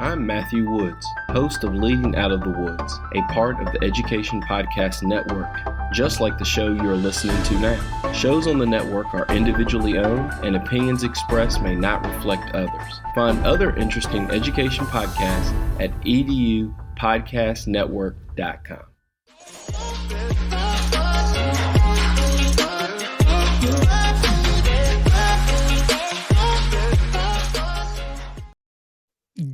I'm Matthew Woods, host of Leading Out of the Woods, a part of the Education Podcast Network, just like the show you're listening to now. Shows on the network are individually owned, and opinions expressed may not reflect others. Find other interesting education podcasts at edupodcastnetwork.com.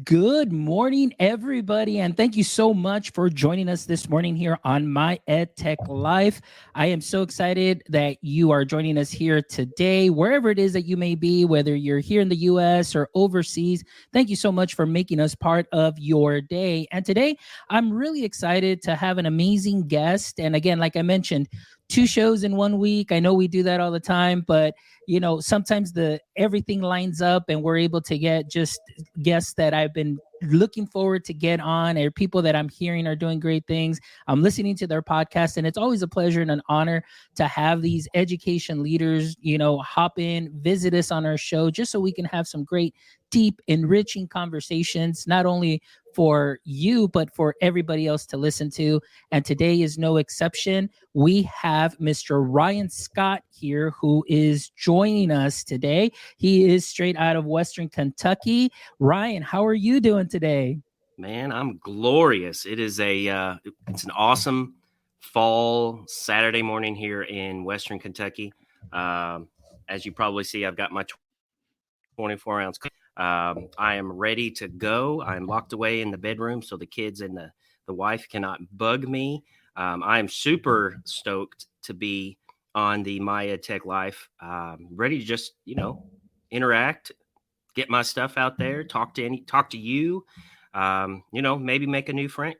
Good morning, everybody, and thank you so much for joining us this morning here on My EdTech Life. I am so excited that you are joining us here today, wherever it is that you may be, whether you're here in the U.S. or overseas. Thank you so much for making us part of your day. And today, I'm really excited to have an amazing guest. And again, like I mentioned, 2 shows in 1 week. I know we do that all the time, but you know, sometimes everything lines up and we're able to get just guests that I've been looking forward to get on, or people that I'm hearing are doing great things. I'm listening to their podcast, and it's always a pleasure and an honor to have these education leaders, you know, hop in, visit us on our show, just so we can have some great, deep, enriching conversations, not only for you, but for everybody else to listen to. And today is no exception. We have Mr. Ryan Scott here, who is joining us today. He is straight out of Western Kentucky. Ryan, how are you doing today? Man, I'm glorious. It is it's an awesome fall Saturday morning here in Western Kentucky. As you probably see, I've got my 24-ounce. I am ready to go. I'm locked away in the bedroom, so the kids and the wife cannot bug me. I am super stoked to be on the My EdTech Life. Ready to just, interact, get my stuff out there, talk to you. Maybe make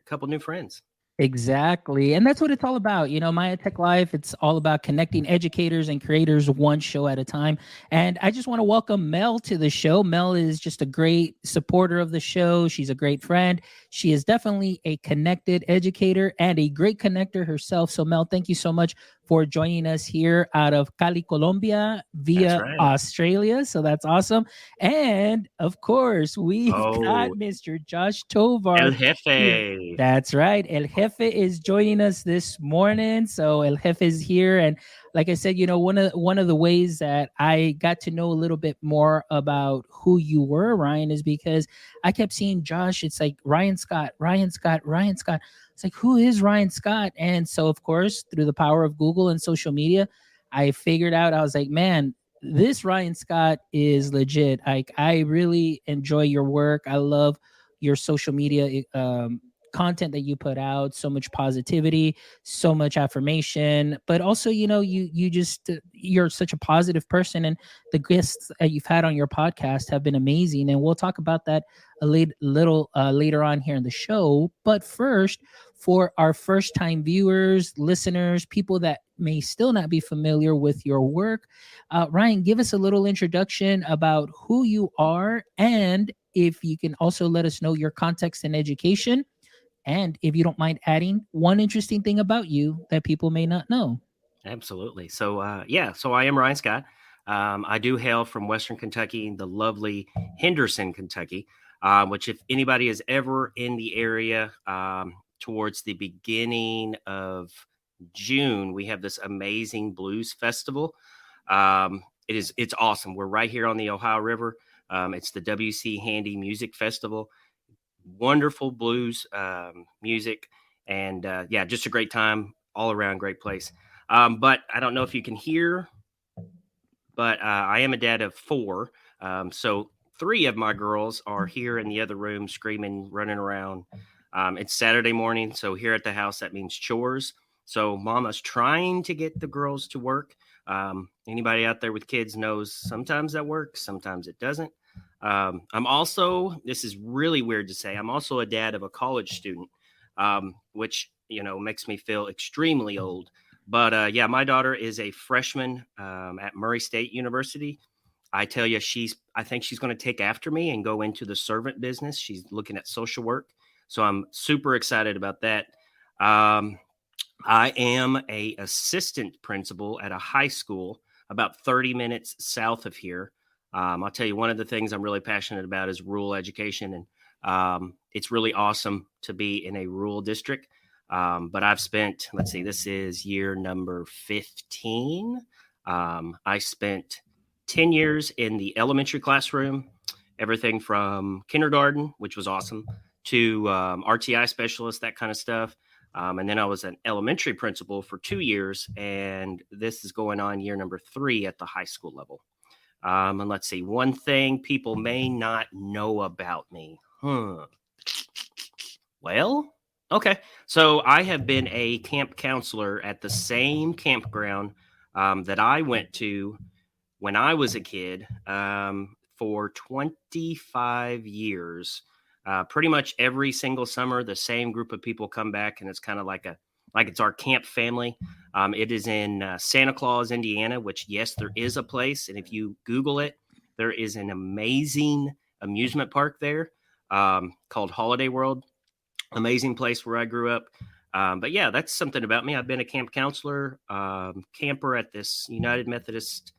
couple new friends. Exactly. And that's what it's all about. You know, My EdTech Life, it's all about connecting educators and creators one show at a time. And I just want to welcome Mel to the show. Mel is just a great supporter of the show. She's a great friend. She is definitely a connected educator and a great connector herself. So Mel, thank you so much for joining us here out of Cali, Colombia via Australia. So that's awesome. And of course, we've got Mr. Josh Tovar. El Jefe. Here. That's right. El Jefe is joining us this morning. So El Jefe is here. And like I said, you know, one of the ways that I got to know a little bit more about who you were, Ryan, is because I kept seeing Josh. It's like Ryan Scott, Ryan Scott, Ryan Scott. It's like, who is Ryan Scott? And so, of course, through the power of Google and social media, I figured out, I was like, man, this Ryan Scott is legit. I really enjoy your work. I love your social media content that you put out, so much positivity, so much affirmation, but also, you know, you're such a positive person, and the guests that you've had on your podcast have been amazing. And we'll talk about that a little later on here in the show. But first, for our first time viewers, listeners, people that may still not be familiar with your work, Ryan, give us a little introduction about who you are, and if you can also let us know your context in education, and if you don't mind adding one interesting thing about you that people may not know. Absolutely. So I am Ryan Scott. I do hail from Western Kentucky, the lovely Henderson, Kentucky, which if anybody is ever in the area towards the beginning of June, we have this amazing blues festival. It's awesome. We're right here on the Ohio River. It's the W.C. Handy Music Festival. Wonderful blues music, and just a great time all around. Great place. But I don't know if you can hear, but I am a dad of 4. So 3 of my girls are here in the other room screaming, running around. It's Saturday morning, so here at the house, that means chores. So mama's trying to get the girls to work. Anybody out there with kids knows sometimes that works, sometimes it doesn't. I'm also, this is really weird to say, I'm also a dad of a college student, which, makes me feel extremely old. But my daughter is a freshman at Murray State University. I tell you, I think she's going to take after me and go into the servant business. She's looking at social work. So I'm super excited about that. I am a assistant principal at a high school about 30 minutes south of here. I'll tell you, one of the things I'm really passionate about is rural education, and it's really awesome to be in a rural district. But I've spent, let's see, this is year number 15. I spent 10 years in the elementary classroom, everything from kindergarten, which was awesome, to RTI specialist, that kind of stuff. And then I was an elementary principal for 2 years, and this is going on year number 3 at the high school level. And let's see, one thing people may not know about me. Well, okay. So I have been a camp counselor at the same campground that I went to when I was a kid for 25 years. Pretty much every single summer, the same group of people come back, and it's kind of like it's our camp family. It is in Santa Claus, Indiana, which, yes, there is a place. And if you Google it, there is an amazing amusement park there called Holiday World. Amazing place where I grew up. But yeah, that's something about me. I've been a camp counselor, camper at this United Methodist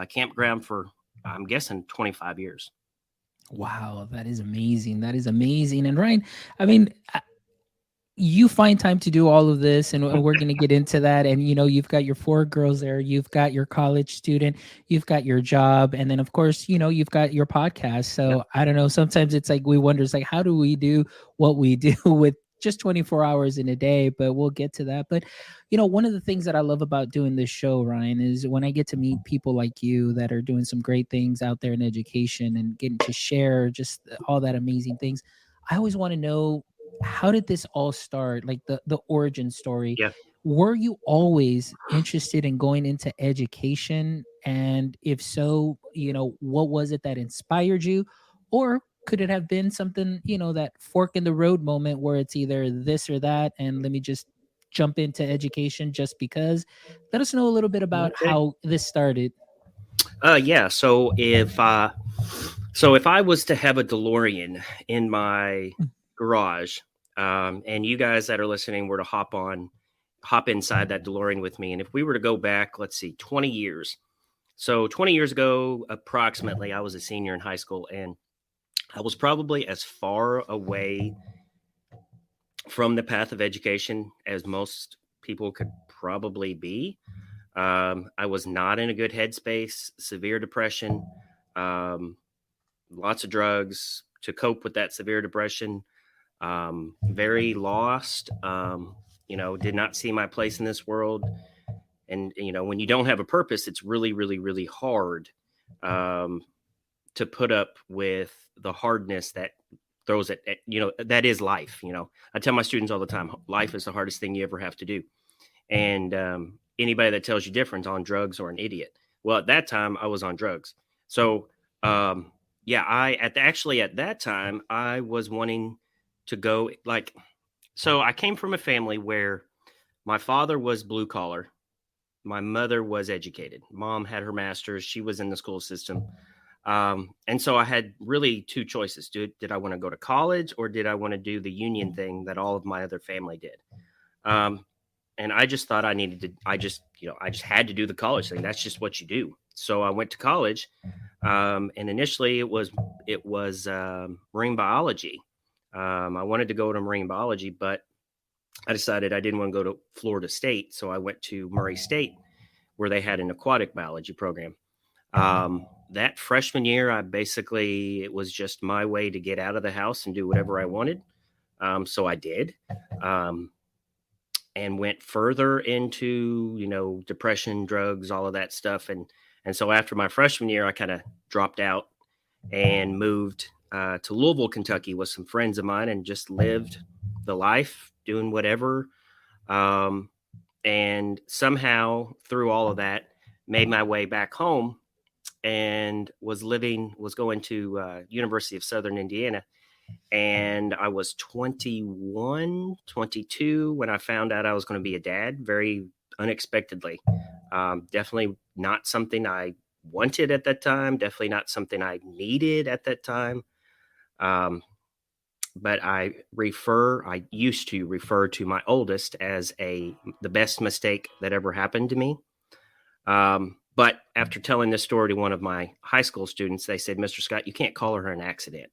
campground for, I'm guessing, 25 years. Wow, that is amazing. That is amazing. And Ryan, I mean, you find time to do all of this, and we're going to get into that. And you've got your 4 girls there, you've got your college student, you've got your job, and then of course you've got your podcast. So I don't know, sometimes it's like we wonder, it's like, how do we do what we do with just 24 hours in a day? But we'll get to that. But one of the things that I love about doing this show, Ryan, is when I get to meet people like you that are doing some great things out there in education and getting to share just all that amazing things. I always want to know, how did this all start? Like the origin story. Yeah. Were you always interested in going into education? And if so, what was it that inspired you? Or could it have been something, that fork in the road moment where it's either this or that, and let me just jump into education just because? Let us know a little bit about how this started. Yeah. So if I was to have a DeLorean in my garage, and you guys that are listening were to hop inside that DeLorean with me, and if we were to go back, let's see, 20 years. So 20 years ago, approximately, I was a senior in high school, and I was probably as far away from the path of education as most people could probably be. I was not in a good headspace, severe depression, lots of drugs to cope with that severe depression, very lost, did not see my place in this world. And, when you don't have a purpose, it's really, really, really hard to put up with the hardness that throws at that is life. I tell my students all the time, life is the hardest thing you ever have to do. And anybody that tells you different on drugs or an idiot. Well, at that time I was on drugs. So at that time I was wanting to go so I came from a family where my father was blue collar. My mother was educated. Mom had her master's. She was in the school system. And so I had really 2 choices. Did I want to go to college, or did I want to do the union thing that all of my other family did? And I just thought I just had to do the college thing. That's just what you do. So I went to college. And initially it was marine biology. I wanted to go to marine biology, but I decided I didn't want to go to Florida State. So I went to Murray State, where they had an aquatic biology program. That freshman year, it was just my way to get out of the house and do whatever I wanted. So I did, and went further into, depression, drugs, all of that stuff. And so after my freshman year, I kind of dropped out and moved to Louisville, Kentucky with some friends of mine, and just lived the life, doing whatever. And somehow through all of that, made my way back home, and was going to University of Southern Indiana. And I was 21, 22 when I found out I was going to be a dad, very unexpectedly. Definitely not something I wanted at that time. Definitely not something I needed at that time. But I used to refer to my oldest as the best mistake that ever happened to me. But after telling this story to one of my high school students, they said, Mr. Scott, you can't call her an accident.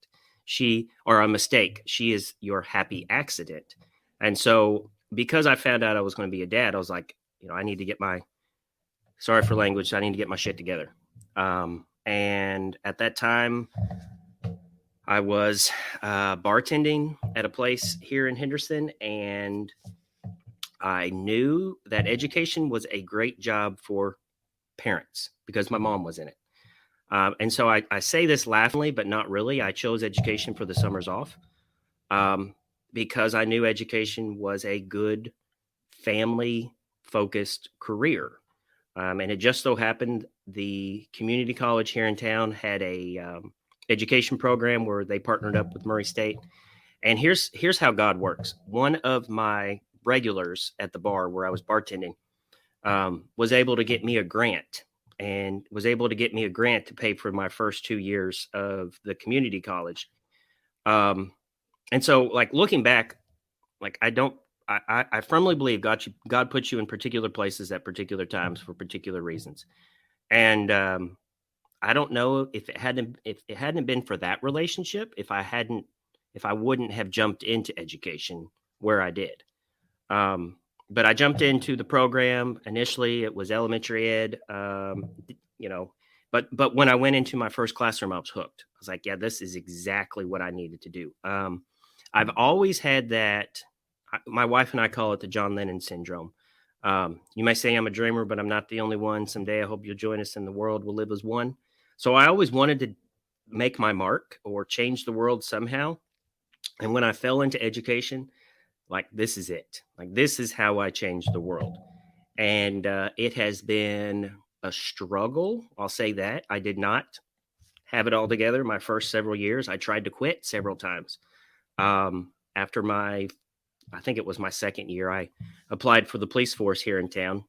Or a mistake. She is your happy accident. And so because I found out I was going to be a dad, I was like, I need to get sorry for language, I need to get my shit together. And at that time, I was bartending at a place here in Henderson, and I knew that education was a great job for parents because my mom was in it. And so I say this laughingly, but not really. I chose education for the summers off because I knew education was a good family-focused career. And it just so happened the community college here in town had a education program where they partnered up with Murray State. And here's how God works. One of my regulars at the bar where I was bartending was able to get me a grant to pay for my first 2 years of the community college. And so, like, looking back, like, I firmly believe God puts you in particular places at particular times for particular reasons. And I don't know if it hadn't been for that relationship, if I wouldn't have jumped into education where I did. But I jumped into the program. Initially, it was elementary ed, but when I went into my first classroom, I was hooked. I was like, yeah, this is exactly what I needed to do. I've always had that. My wife and I call it the John Lennon syndrome. You may say I'm a dreamer, but I'm not the only one. Someday I hope you'll join us and the world will live as one. So I always wanted to make my mark or change the world somehow. And when I fell into education, like, this is it. Like, this is how I changed the world. And it has been a struggle. I'll say that. I did not have it all together my first several years. I tried to quit several times. After I think it was my second year, I applied for the police force here in town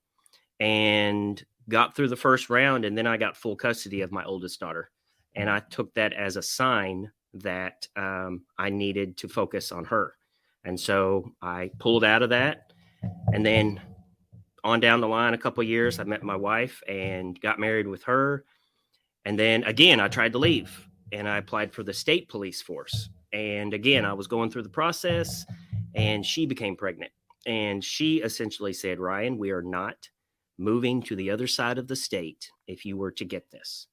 and got through the first round. And then I got full custody of my oldest daughter. And I took that as a sign that I needed to focus on her. And so I pulled out of that. And then on down the line, a couple of years, I met my wife and got married with her. And then again, I tried to leave and I applied for the state police force. And again, I was going through the process and she became pregnant. And she essentially said, Ryan, we are not moving to the other side of the state if you were to get this.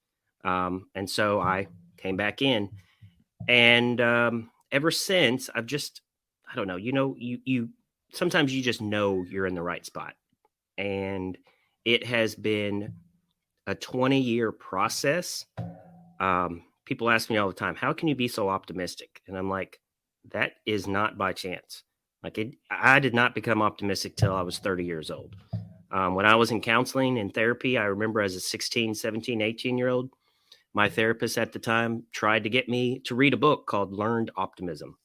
And so I came back in. And ever since, I don't know, you sometimes you just know you're in the right spot. And it has been a 20-year process. People ask me all the time, how can you be so optimistic? And I'm like, that is not by chance. I did not become optimistic till I was 30 years old. When I was in counseling and therapy, I remember as a 16, 17, 18-year-old, my therapist at the time tried to get me to read a book called Learned Optimism.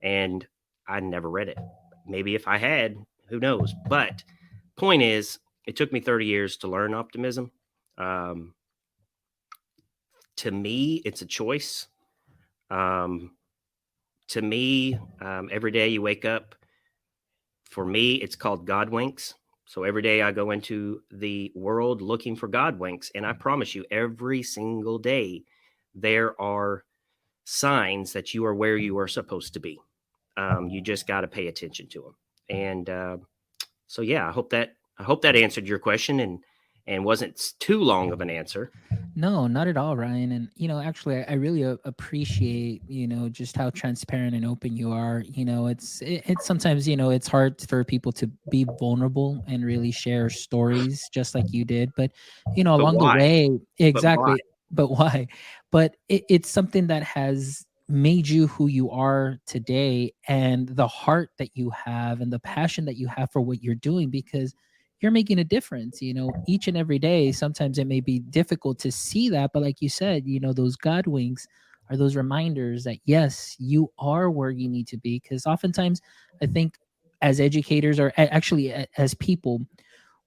And I never read it. Maybe if I had, who knows? But point is, it took me 30 years to learn optimism. To me, it's a choice. To me, every day you wake up, for me, it's called God winks. So every day I go into the world looking for God winks. And I promise you, every single day, there are signs that you are where you are supposed to be. You just got to pay attention to them. And so, yeah, I hope that answered your question and wasn't too long of an answer. No, not at all, Ryan. And, actually, I really appreciate, just how transparent and open you are. It's sometimes, it's hard for people to be vulnerable and really share stories just like you did. But, along the way, exactly. But why? But it's something that has made you who you are today, and the heart that you have and the passion that you have for what you're doing, because you're making a difference, each and every day. Sometimes it may be difficult to see that, but like you said, those God winks are those reminders that, yes, you are where you need to be. Because oftentimes I think as educators, or actually as people,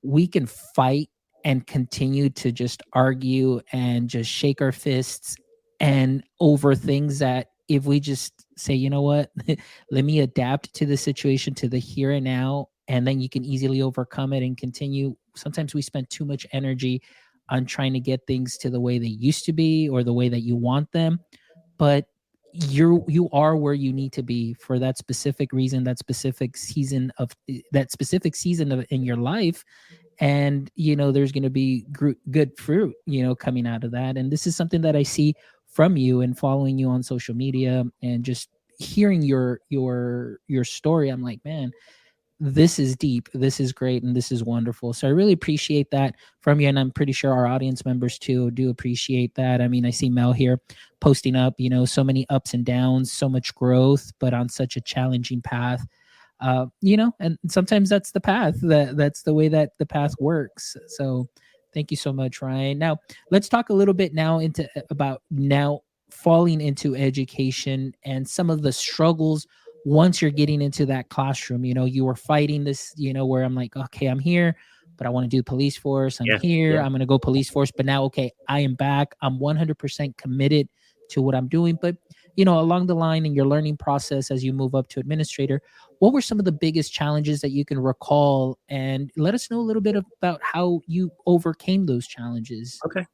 we can fight and continue to just argue and just shake our fists and over things that, if we just say, you know what, let me adapt to the situation, to the here and now, and then you can easily overcome it and continue. Sometimes we spend too much energy on trying to get things to the way they used to be or the way that you want them, but you are where you need to be for that specific reason, that specific season of in your life. And there's going to be good fruit coming out of that. And this is something that I see from you and following you on social media and just hearing your story. I'm like, man, this is deep, this is great, and this is wonderful. So I really appreciate that from you, and I'm pretty sure our audience members too do appreciate that. I mean, I see Mel here posting up, so many ups and downs, so much growth, but on such a challenging path. And sometimes that's the path, that's the way that the path works. So thank you so much, Ryan. Now let's talk a little bit now about now falling into education and some of the struggles once you're getting into that classroom. You were fighting this, where I'm like, okay, I'm here, but I want to do police force. I'm here, I'm going to go police force. But now, okay, I am back. I'm 100% committed to what I'm doing. But, along the line in your learning process, as you move up to administrator, what were some of the biggest challenges that you can recall? And let us know a little bit about how you overcame those challenges. Okay.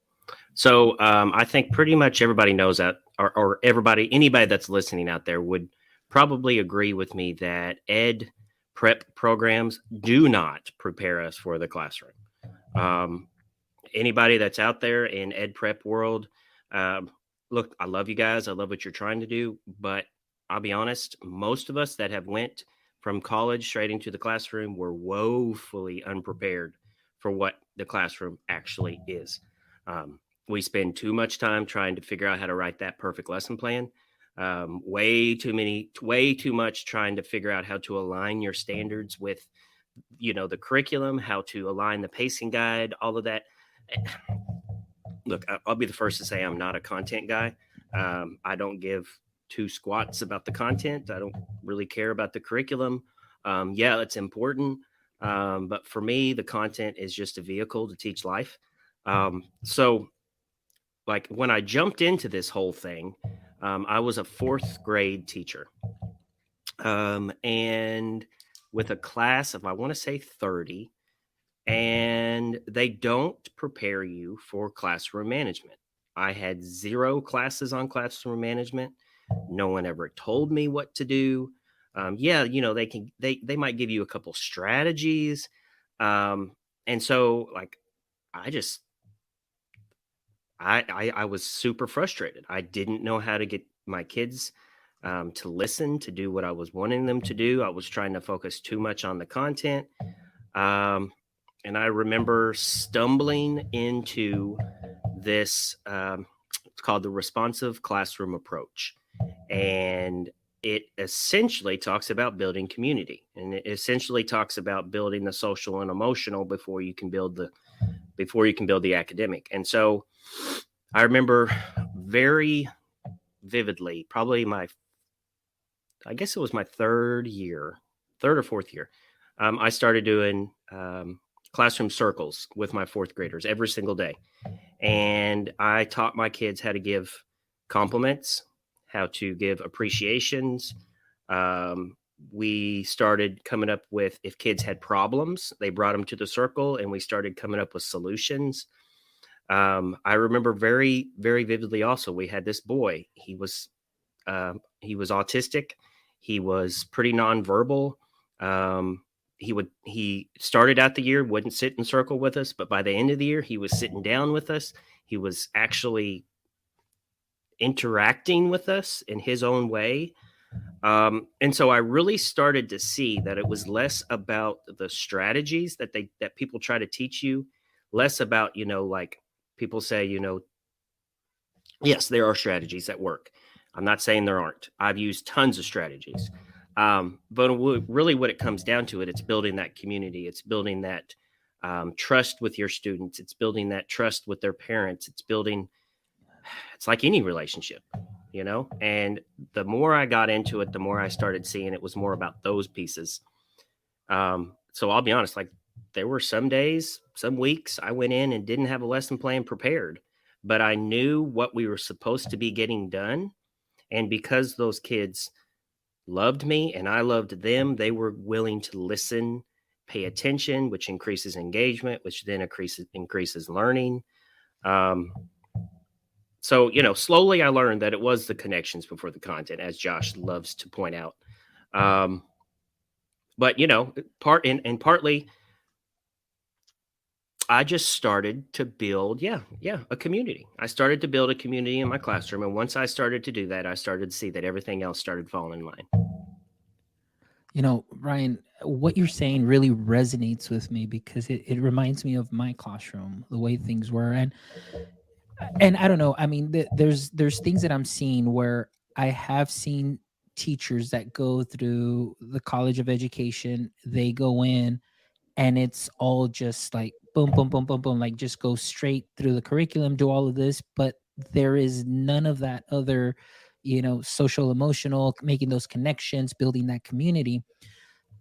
So I think pretty much everybody knows that, or anybody that's listening out there would probably agree with me that ed prep programs do not prepare us for the classroom. Anybody that's out there in ed prep world, look, I love you guys. I love what you're trying to do, but I'll be honest, most of us that have went from college straight into the classroom were woefully unprepared for what the classroom actually is. We spend too much time trying to figure out how to write that perfect lesson plan. Way too much trying to figure out how to align your standards with, the curriculum, how to align the pacing guide, all of that. Look, I'll be the first to say I'm not a content guy. I don't give two squats about the content. I don't really care about the curriculum. Yeah, it's important. But for me, the content is just a vehicle to teach life. So like when I jumped into this whole thing, I was a fourth grade teacher. And with a class of, I want to say 30, and they don't prepare you for classroom management. I had 0 classes on classroom management. No one ever told me what to do. They might give you a couple strategies. And so like, I was super frustrated. I didn't know how to get my kids to listen, to do what I was wanting them to do. I was trying to focus too much on the content. And I remember stumbling into this, it's called the responsive classroom approach. And it essentially talks about building community. And it essentially talks about building the social and emotional before you can build the academic. And so I remember very vividly, probably I guess it was my third or fourth year. I started doing classroom circles with my fourth graders every single day. And I taught my kids how to give compliments, how to give appreciations. We started coming up with, if kids had problems, they brought them to the circle and we started coming up with solutions. I remember very, very vividly also, we had this boy. He was autistic. He was pretty nonverbal. He started out the year, wouldn't sit in circle with us, but by the end of the year, he was sitting down with us. He was actually interacting with us in his own way. And so I really started to see that it was less about the strategies that people try to teach you, less about, like people say, yes, there are strategies that work. I'm not saying there aren't. I've used tons of strategies. But really what it comes down to it's building that community. It's building that trust with your students. It's building that trust with their parents. It's like any relationship, and the more I got into it, the more I started seeing it was more about those pieces. So I'll be honest, like there were some days, some weeks I went in and didn't have a lesson plan prepared, but I knew what we were supposed to be getting done. And because those kids loved me and I loved them, they were willing to listen, pay attention, which increases engagement, which then increases learning. Um, so, slowly I learned that it was the connections before the content, as Josh loves to point out. Um, but, partly I just started to build, a community. I started to build a community in my classroom. And once I started to do that, I started to see that everything else started falling in line. Ryan, what you're saying really resonates with me because it reminds me of my classroom, the way things were. And I don't know, I mean, there's things that I'm seeing where I have seen teachers that go through the College of Education, they go in and it's all just like boom, boom, boom, boom, boom, like just go straight through the curriculum, do all of this, but there is none of that other, social, emotional, making those connections, building that community.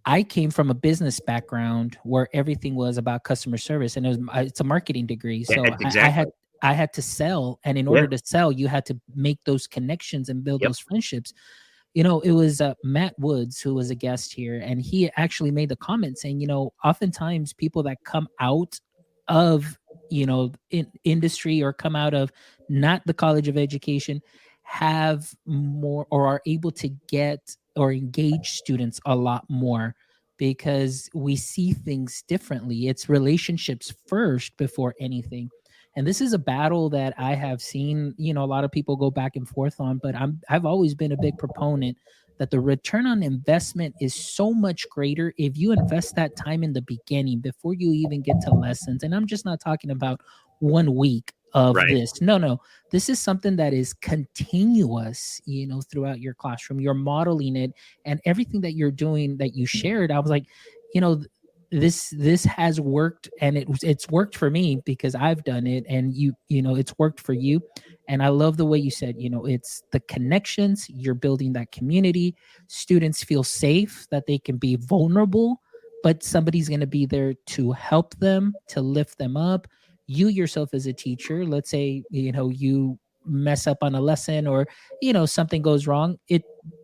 I came from a business background where everything was about customer service, and it's a marketing degree. Yeah, So exactly. I had to sell, and in Yeah. order to sell, you had to make those connections and build Yep. those friendships. It was Matt Woods who was a guest here, and he actually made the comment saying, oftentimes people that come out of industry or come out of not the College of Education have more or are able to get or engage students a lot more because we see things differently. It's relationships first before anything. And this is a battle that I have seen, a lot of people go back and forth on, but I've always been a big proponent that the return on investment is so much greater if you invest that time in the beginning before you even get to lessons. And I'm just not talking about 1 week of Right. this. No. This is something that is continuous, throughout your classroom. You're modeling it, and everything that you're doing that you shared, I was like, you know, this has worked, and it's worked for me because I've done it, and it's worked for you. And I love the way you said, it's the connections, you're building that community. Students feel safe that they can be vulnerable, but somebody's going to be there to help them, to lift them up. You yourself as a teacher, let's say, you mess up on a lesson, or something goes wrong,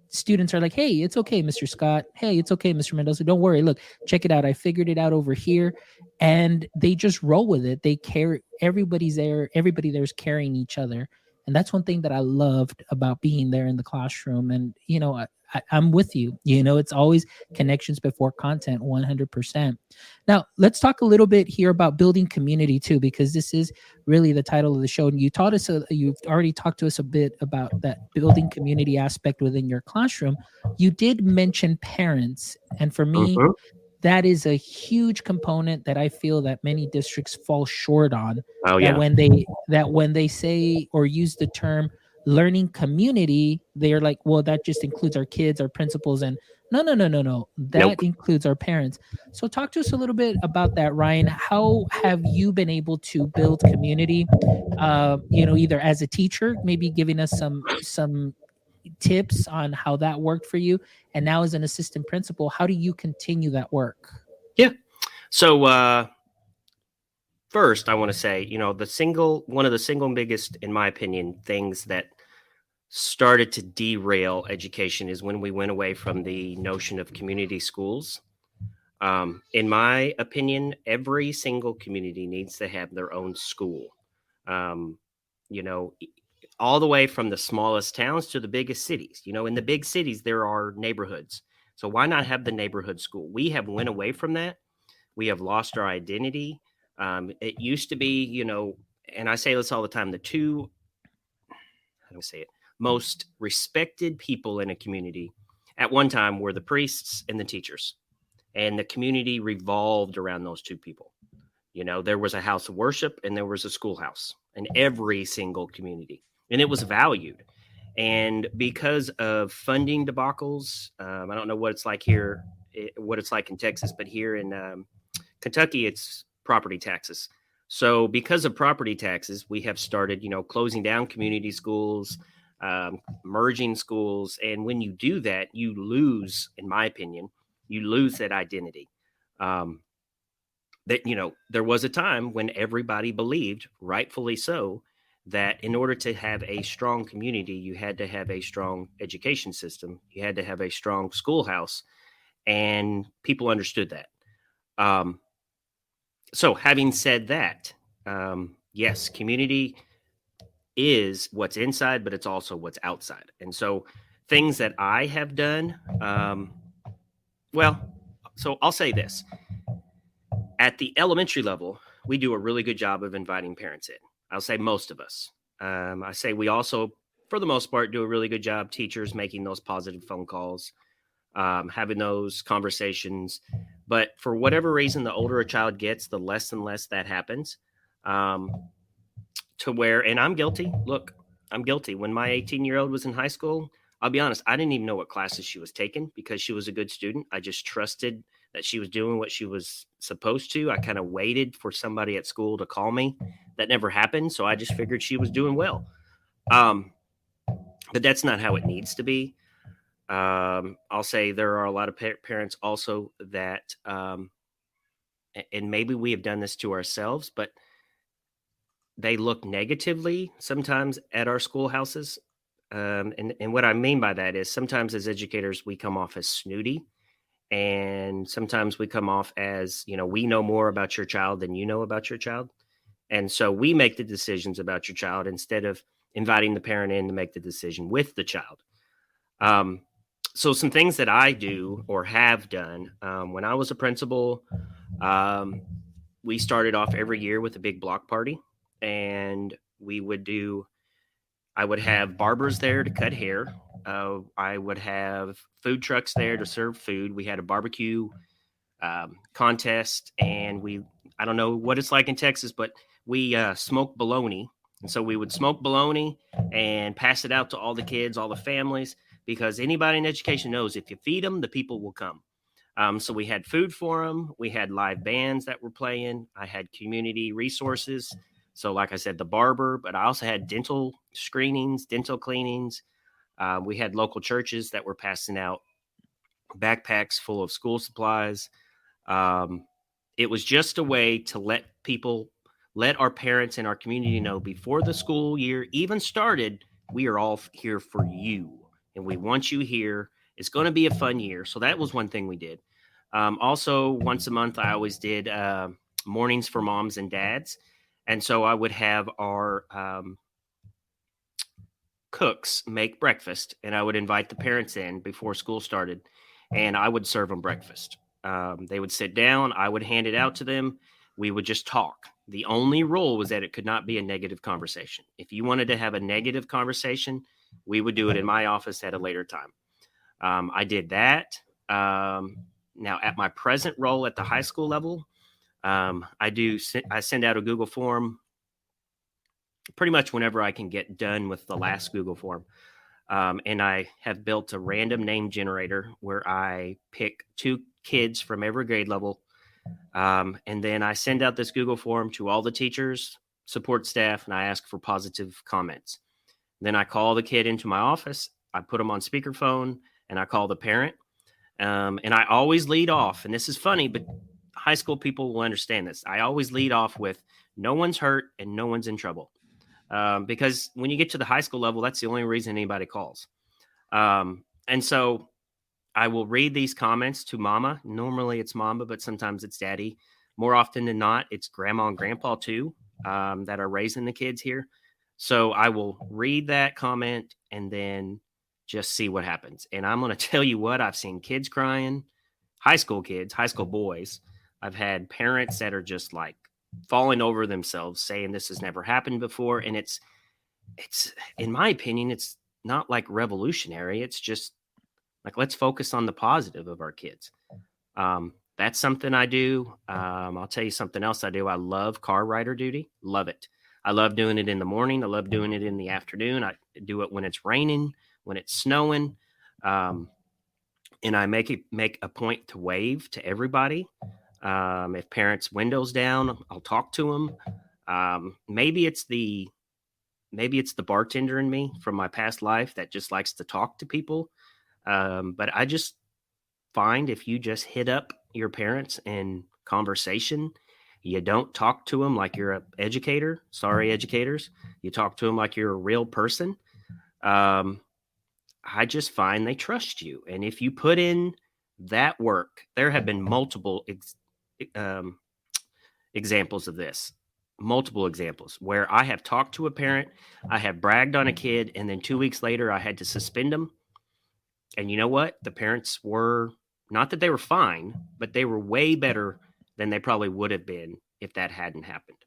students are like, hey, it's okay, Mr. Scott. Hey, it's okay, Mr. Mendoza. Don't worry. Look, check it out. I figured it out over here. And they just roll with it. They care. Everybody's there. Everybody there's carrying each other. And that's one thing that I loved about being there in the classroom. And, I'm with you. It's always connections before content, 100%. Now, let's talk a little bit here about building community too, because this is really the title of the show. And you taught us, you've already talked to us a bit about that building community aspect within your classroom. You did mention parents. And for me, Mm-hmm. that is a huge component that I feel that many districts fall short on. Oh, That yeah. when they say or use the term learning community, they're like, well, that just includes our kids, our principals, and no. Nope. That includes our parents. So talk to us a little bit about that, Ryan. How have you been able to build community? Either as a teacher, maybe giving us some tips on how that worked for you, and now as an assistant principal, how do you continue that work? Yeah. So, first, I want to say, one of the single biggest, in my opinion, things that started to derail education is when we went away from the notion of community schools. In my opinion, every single community needs to have their own school. Um, you know, all the way from the smallest towns to the biggest cities. In the big cities, there are neighborhoods. So why not have the neighborhood school? We have went away from that. We have lost our identity. It used to be, and I say this all the time, the two, how do I say it, most respected people in a community at one time were the priests and the teachers. And the community revolved around those two people. There was a house of worship and there was a schoolhouse in every single community, and it was valued. And because of funding debacles, I don't know what it's like here, what it's like in Texas, but here in Kentucky, it's property taxes. So because of property taxes, we have started, closing down community schools, merging schools. And when you do that, you lose, in my opinion, you lose that identity. There was a time when everybody believed, rightfully so, that in order to have a strong community, you had to have a strong education system. You had to have a strong schoolhouse, and people understood that. So having said that, yes, community is what's inside, but it's also what's outside. And so things that I have done, well, so I'll say this. At the elementary level, we do a really good job of inviting parents in. I'll say most of us. I say we also, for the most part, do a really good job, teachers making those positive phone calls, having those conversations. But for whatever reason, the older a child gets, the less and less that happens. To where, and I'm guilty. Look, I'm guilty. When my 18-year-old was in high school, I'll be honest, I didn't even know what classes she was taking because she was a good student. I just trusted that she was doing what she was supposed to. I kind of waited for somebody at school to call me. That never happened. So I just figured she was doing well. But that's not how it needs to be. I'll say there are a lot of parents also that, and maybe we have done this to ourselves, but they look negatively sometimes at our schoolhouses. And what I mean by that is sometimes as educators, we come off as snooty. And sometimes we come off as, we know more about your child than you know about your child. And so we make the decisions about your child instead of inviting the parent in to make the decision with the child. So some things that I do or have done, when I was a principal, we started off every year with a big block party. And I would have barbers there to cut hair. I would have food trucks there to serve food. We had a barbecue contest, and I don't know what it's like in Texas, but we smoked bologna. And so we would smoke bologna and pass it out to all the kids, all the families, because anybody in education knows if you feed them, the people will come. So we had food for them. We had live bands that were playing. I had community resources. So like I said, the barber, but I also had dental screenings, dental cleanings. We had local churches that were passing out backpacks full of school supplies. It was just a way to let our parents and our community know before the school year even started, we are all here for you and we want you here. It's going to be a fun year. So that was one thing we did. Also, once a month, I always did mornings for moms and dads. And so I would have our cooks make breakfast, and I would invite the parents in before school started, and I would serve them breakfast. They would sit down. I would hand it out to them. We would just talk. The only rule was that it could not be a negative conversation. If you wanted to have a negative conversation, we would do it in my office at a later time. I did that. Now, at my present role at the high school level, I send out a Google form pretty much whenever I can get done with the last Google form. And I have built a random name generator where I pick 2 kids from every grade level. And then I send out this Google form to all the teachers, support staff, and I ask for positive comments. Then I call the kid into my office. I put them on speakerphone and I call the parent. And I always lead off, and this is funny, but high school people will understand this. I always lead off with no one's hurt and no one's in trouble. Because when you get to the high school level, that's the only reason anybody calls. And so I will read these comments to mama. Normally it's mama, but sometimes it's daddy. More often than not, it's grandma and grandpa too, that are raising the kids here. So I will read that comment and then just see what happens. And I'm going to tell you what, I've seen kids crying, high school kids, high school boys. I've had parents that are just like falling over themselves saying this has never happened before. And it's, in my opinion, it's not like revolutionary. It's just like, let's focus on the positive of our kids. That's something I do. I'll tell you something else I do. I love car rider duty. Love it. I love doing it in the morning. I love doing it in the afternoon. I do it when it's raining, when it's snowing. And I make a point to wave to everybody. If parents' windows down, I'll talk to them. Maybe it's the bartender in me from my past life that just likes to talk to people. But I just find if you just hit up your parents in conversation, you don't talk to them like you're an educator. Sorry, educators. You talk to them like you're a real person. I just find they trust you. And if you put in that work, there have been multiple examples of this. multiple examples where I have talked to a parent, I have bragged on a kid, and then 2 weeks later I had to suspend them. And you know what? The parents were not that they were fine, but they were way better than they probably would have been if that hadn't happened.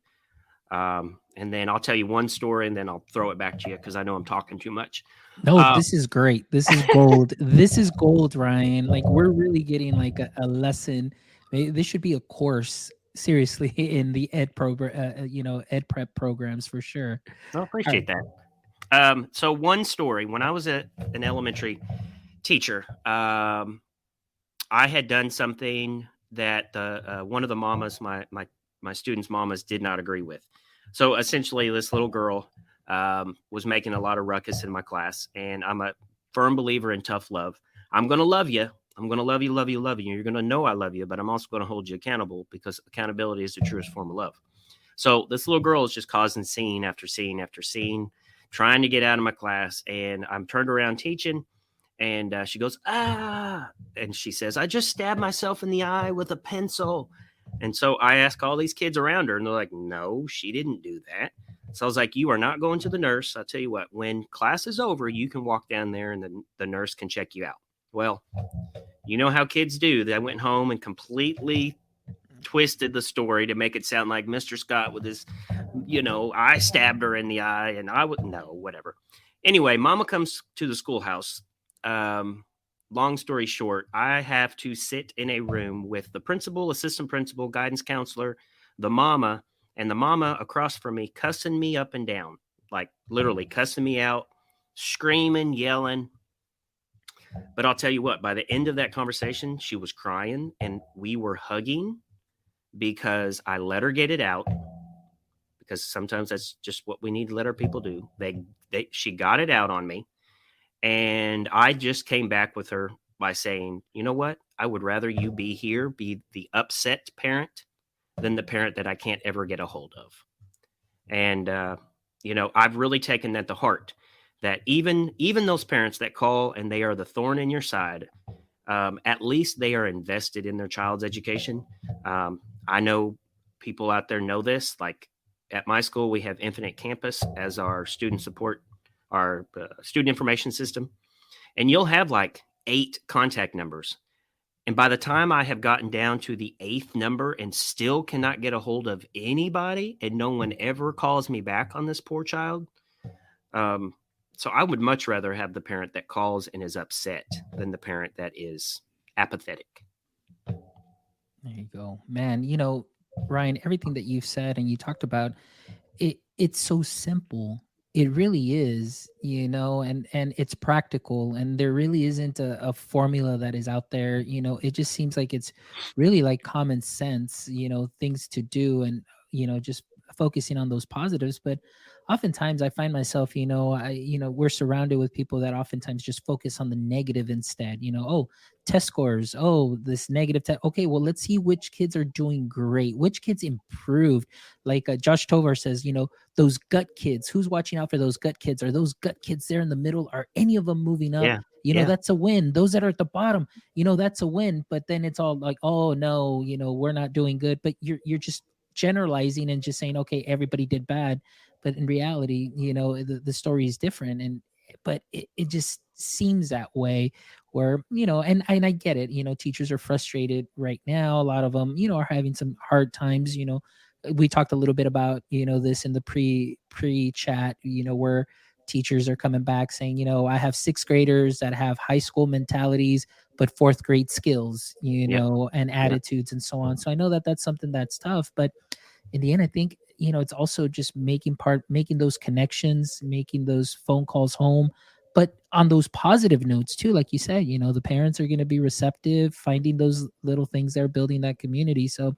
And then I'll tell you one story and then I'll throw it back to you because I know I'm talking too much. No, this is great. This is gold. This is gold, Ryan. Like we're really getting like a lesson. This should be a course, seriously, in the ed program, ed prep programs for sure. I All right. appreciate that. So one story, when I was an elementary teacher, I had done something that one of the mamas, my students' mamas, did not agree with. So essentially, this little girl was making a lot of ruckus in my class, and I'm a firm believer in tough love. I'm going to love you. I'm going to love you, love you, love you. You're going to know I love you, but I'm also going to hold you accountable because accountability is the truest form of love. So this little girl is just causing scene after scene after scene, trying to get out of my class, and I'm turned around teaching. And she goes, ah, and she says, I just stabbed myself in the eye with a pencil. And so I ask all these kids around her, and they're like, no, she didn't do that. So I was like, you are not going to the nurse. I'll tell you what, when class is over, you can walk down there and the nurse can check you out. Well, you know how kids do. They went home and completely twisted the story to make it sound like Mr. Scott with his, I stabbed her in the eye and I would, no, whatever. Anyway, mama comes to the schoolhouse. Long story short, I have to sit in a room with the principal, assistant principal, guidance counselor, the mama, and the mama across from me cussing me up and down, like literally cussing me out, screaming, yelling. But I'll tell you what, by the end of that conversation, she was crying and we were hugging because I let her get it out, because sometimes that's just what we need to let our people do. She got it out on me. And I just came back with her by saying, you know what? I would rather you be here, be the upset parent, than the parent that I can't ever get a hold of. And, I've really taken that to heart, that even those parents that call and they are the thorn in your side, at least they are invested in their child's education. I know people out there know this. Like at my school, we have Infinite Campus as our student support, our student information system. And you'll have like 8 contact numbers. And by the time I have gotten down to the 8th number and still cannot get a hold of anybody and no one ever calls me back on this poor child. So I would much rather have the parent that calls and is upset than the parent that is apathetic. There you go, man. Ryan, everything that you've said and you talked about, it's so simple. It really is, and it's practical, and there really isn't a formula that is out there. It just seems like it's really like common sense, things to do, and just focusing on those positives. But oftentimes I find myself, we're surrounded with people that oftentimes just focus on the negative instead. Oh, test scores, oh, this negative test. Okay, well, let's see which kids are doing great, which kids improved. Like Josh Tovar says, those gut kids, who's watching out for those gut kids? Are those gut kids there in the middle? Are any of them moving up? Yeah. That's a win. Those that are at the bottom, that's a win. But then it's all like, oh no, we're not doing good. But you're just generalizing and just saying, okay, everybody did bad. But in reality, the story is different. But it just seems that way, where, and I get it, teachers are frustrated right now. A lot of them, are having some hard times. We talked a little bit about, this in the pre chat, where teachers are coming back saying, I have 6th graders that have high school mentalities, but 4th grade skills, and attitudes and so on. So I know that that's something that's tough, but in the end, I think, it's also just making those connections, making those phone calls home, but on those positive notes too, like you said, the parents are going to be receptive, finding those little things there, building that community. So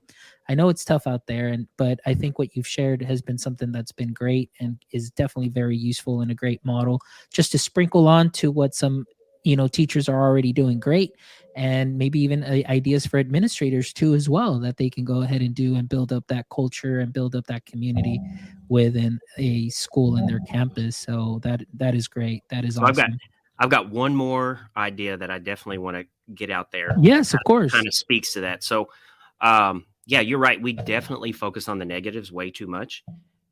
I know it's tough out there, but I think what you've shared has been something that's been great and is definitely very useful and a great model just to sprinkle on to what some teachers are already doing great, and maybe even ideas for administrators too as well, that they can go ahead and do and build up that culture and build up that community within a school and their campus. So that is great. That is awesome. I've got one more idea that I definitely want to get out there. Yes, of course. Kind of speaks to that. So yeah, you're right. We definitely focus on the negatives way too much.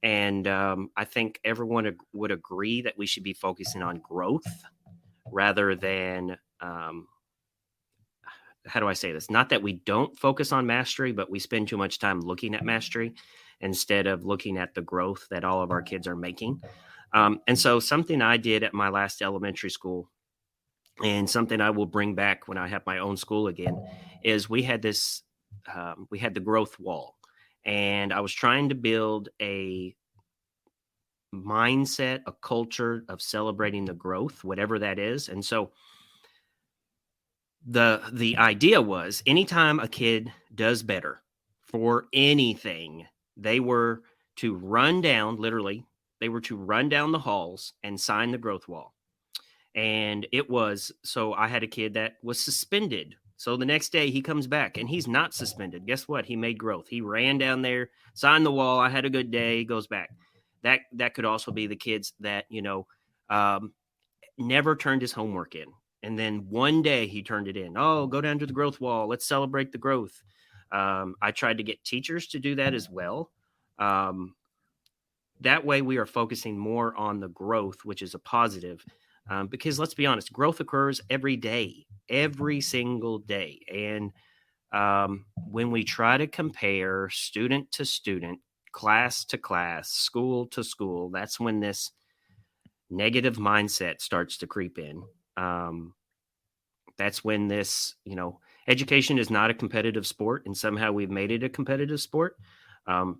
And I think everyone would agree that we should be focusing on growth rather than, how do I say this? Not that we don't focus on mastery, but we spend too much time looking at mastery instead of looking at the growth that all of our kids are making. And so, something I did at my last elementary school, and something I will bring back when I have my own school again, is we had this, we had the growth wall. And I was trying to build a mindset, a culture of celebrating the growth, whatever that is. And so the idea was anytime a kid does better for anything, they were to run down, literally, they were to run down the halls and sign the growth wall. And it was, so I had a kid that was suspended. So the next day he comes back and he's not suspended. Guess what? He made growth. He ran down there, signed the wall. I had a good day. He goes back. That could also be the kids that, um, never turned his homework in. And then one day he turned it in. Oh, go down to the growth wall. Let's celebrate the growth. I tried to get teachers to do that as well. Um, that way we are focusing more on the growth, which is a positive. Because let's be honest, growth occurs every day, every single day. And when we try to compare student to student, class to class, school to school, that's when this negative mindset starts to creep in. That's when this, education is not a competitive sport, and somehow we've made it a competitive sport.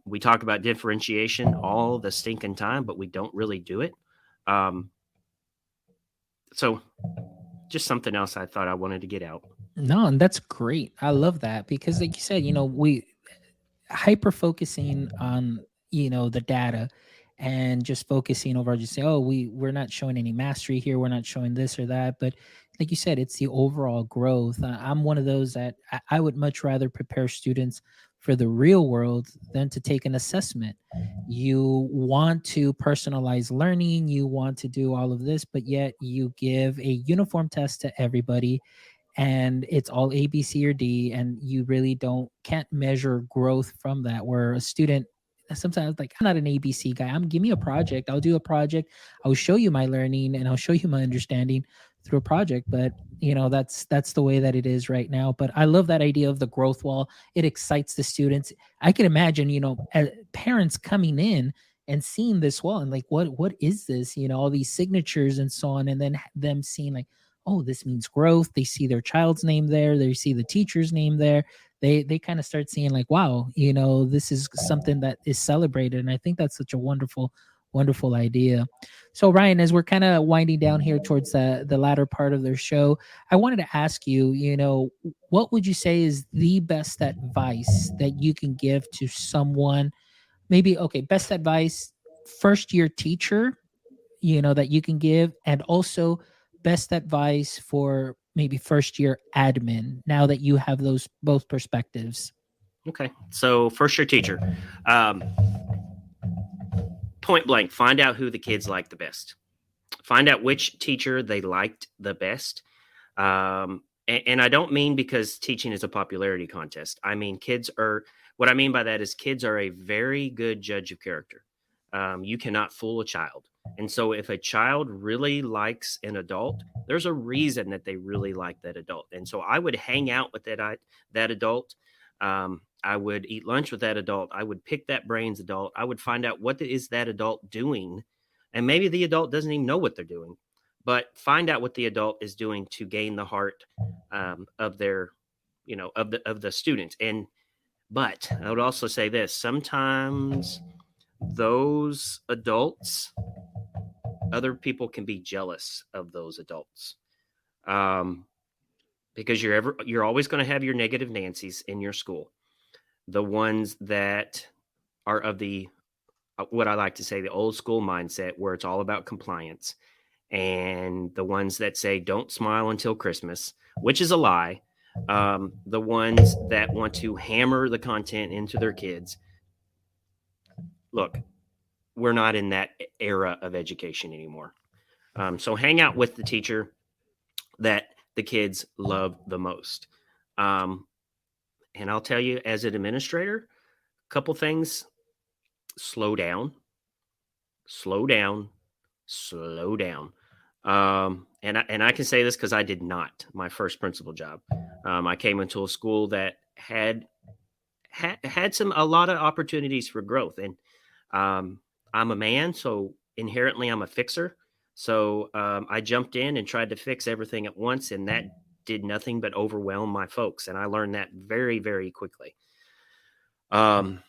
We talk about differentiation all the stinking time, but we don't really do it. So just something else I thought I wanted to get out. No, and that's great. I love that because, like you said, we hyper focusing on the data and just focusing over just say, oh, we're not showing any mastery here, we're not showing this or that, but like you said, it's the overall growth. I'm one of those that I would much rather prepare students for the real world than to take an assessment. You want to personalize learning, you want to do all of this, but yet you give a uniform test to everybody and it's all A, B, C, or D, and you really can't measure growth from that. Where a student sometimes, like, I'm not an ABC guy. Give me a project. I'll do a project. I'll show you my learning and I'll show you my understanding through a project. But that's the way that it is right now. But I love that idea of the growth wall. It excites the students. I can imagine, parents coming in and seeing this wall and like, what is this? All these signatures and so on, and then them seeing like, oh, this means growth. They see their child's name there. They see the teacher's name there. They kind of start seeing like, wow, this is something that is celebrated. And I think that's such a wonderful, wonderful idea. So Ryan, as we're kind of winding down here towards the latter part of their show, I wanted to ask you, what would you say is the best advice that you can give to someone? Maybe, okay, best advice, first year teacher, that you can give, and also best advice for maybe first year admin, now that you have those both perspectives. Okay. So first year teacher, um, point blank, find out who the kids like the best. Find out which teacher they liked the best. And I don't mean because teaching is a popularity contest. I mean, what I mean by that is kids are a very good judge of character. You cannot fool a child. And so if a child really likes an adult, there's a reason that they really like that adult. And so I would hang out with that adult. I would eat lunch with that adult. I would pick that brain's adult. I would find out what is that adult doing. And maybe the adult doesn't even know what they're doing, but find out what the adult is doing to gain the heart of their, of the student. But I would also say this: sometimes those adults, other people can be jealous of those adults, because you're always going to have your negative Nancy's in your school, the ones that are of the what I like to say the old school mindset, where it's all about compliance, and the ones that say don't smile until Christmas, which is a lie. The ones that want to hammer the content into their kids. Look, we're not in that era of education anymore. So hang out with the teacher that the kids love the most. And I'll tell you, as an administrator, a couple things: slow down, slow down, slow down. And I can say this because I did not my first principal job. I came into a school that had a lot of opportunities for growth, and I'm a man, so inherently I'm a fixer. So I jumped in and tried to fix everything at once, and that did nothing but overwhelm my folks, and I learned that very, very quickly. So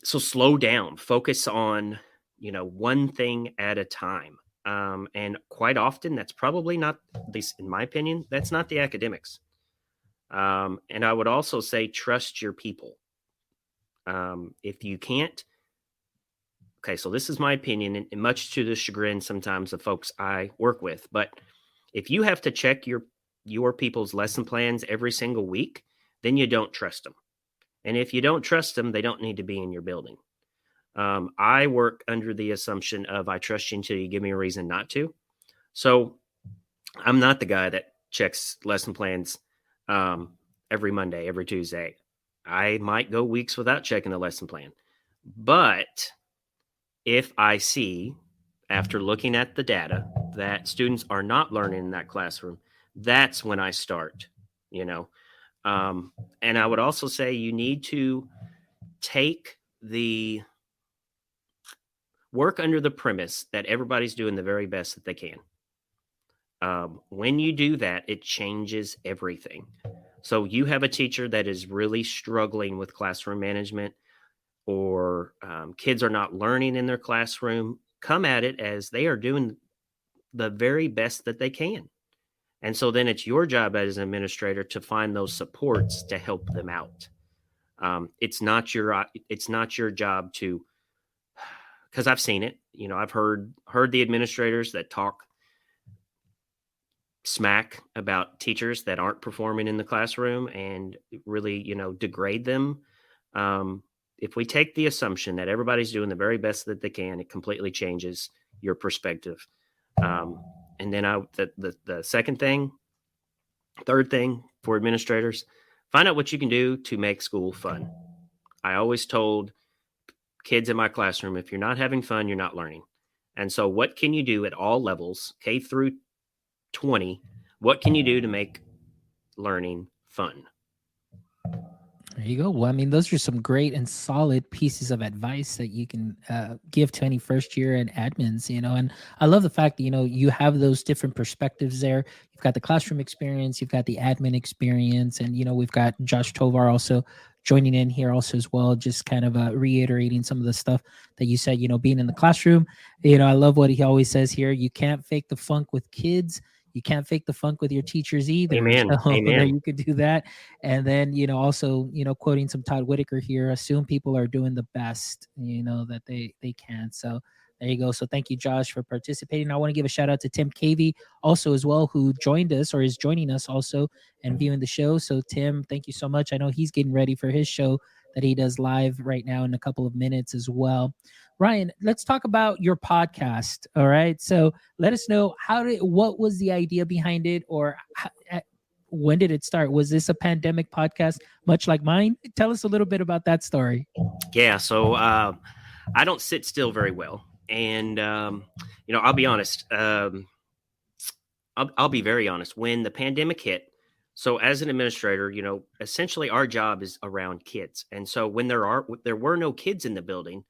slow down, focus on one thing at a time. And quite often, that's probably not, at least in my opinion, that's not the academics. And I would also say trust your people. If you can't, okay, so this is my opinion, and much to the chagrin sometimes of folks I work with. But if you have to check your people's lesson plans every single week, then you don't trust them. And if you don't trust them, they don't need to be in your building. I work under the assumption of I trust you until you give me a reason not to. So I'm not the guy that checks lesson plans every Monday, every Tuesday. I might go weeks without checking a lesson plan. But if I see, after looking at the data, that students are not learning in that classroom, that's when I start, And I would also say you need to take the work under the premise that everybody's doing the very best that they can. When you do that, it changes everything. So you have a teacher that is really struggling with classroom management, or kids are not learning in their classroom. Come at it as they are doing the very best that they can. And so then it's your job as an administrator to find those supports to help them out. It's not your job to, because I've seen it. I've heard the administrators that talk smack about teachers that aren't performing in the classroom and really, degrade them. If we take the assumption that everybody's doing the very best that they can, it completely changes your perspective. And then the third thing for administrators, find out what you can do to make school fun. I always told kids in my classroom, if you're not having fun, you're not learning. And so what can you do at all levels, K through 20, what can you do to make learning fun? There you go. Well, I mean, those are some great and solid pieces of advice that you can give to any first year and admins, and I love the fact that, you have those different perspectives there. You've got the classroom experience, you've got the admin experience, and, we've got Josh Tovar also joining in here also as well, just kind of reiterating some of the stuff that you said, being in the classroom. I love what he always says here. You can't fake the funk with kids. You can't fake the funk with your teachers either. Amen. So Amen. you could do that. And then, also, quoting some Todd Whitaker here, assume people are doing the best, that they can. So there you go. So thank you, Josh, for participating. I want to give a shout out to Tim Cavey also as well, who joined us or is joining us also and viewing the show. So Tim, thank you so much. I know he's getting ready for his show that he does live right now in a couple of minutes as well. Ryan, let's talk about your podcast. All right. So let us know what was the idea behind it, or when did it start? Was this a pandemic podcast, much like mine? Tell us a little bit about that story. Yeah. So I don't sit still very well. And, I'll be honest. I'll be very honest. When the pandemic hit, so as an administrator, essentially our job is around kids. And so when there were no kids in the building,